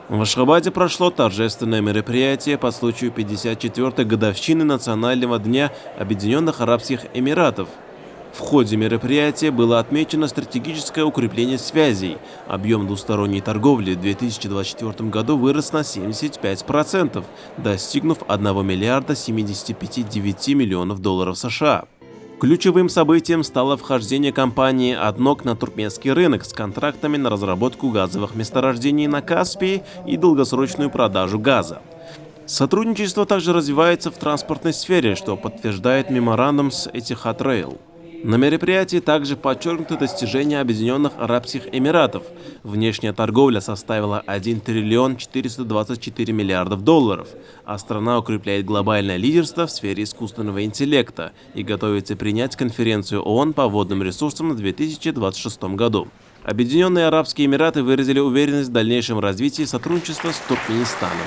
В Ашхабаде прошло торжественное мероприятие по случаю 54-й годовщины Национального дня Объединенных Арабских Эмиратов. В ходе мероприятия было отмечено стратегическое укрепление связей. Объем двусторонней торговли в 2024 году вырос на 75%, достигнув 1 миллиарда 75,9 миллионов долларов США. Ключевым событием стало вхождение компании «Аднок» на туркменский рынок с контрактами на разработку газовых месторождений на Каспии и долгосрочную продажу газа. Сотрудничество также развивается в транспортной сфере, что подтверждает меморандум с Etihad Rail. На мероприятии также подчеркнуты достижения Объединенных Арабских Эмиратов. Внешняя торговля составила 1 триллион 424 миллиардов долларов, а страна укрепляет глобальное лидерство в сфере искусственного интеллекта и готовится принять конференцию ООН по водным ресурсам в 2026 году. Объединенные Арабские Эмираты выразили уверенность в дальнейшем развитии сотрудничества с Туркменистаном.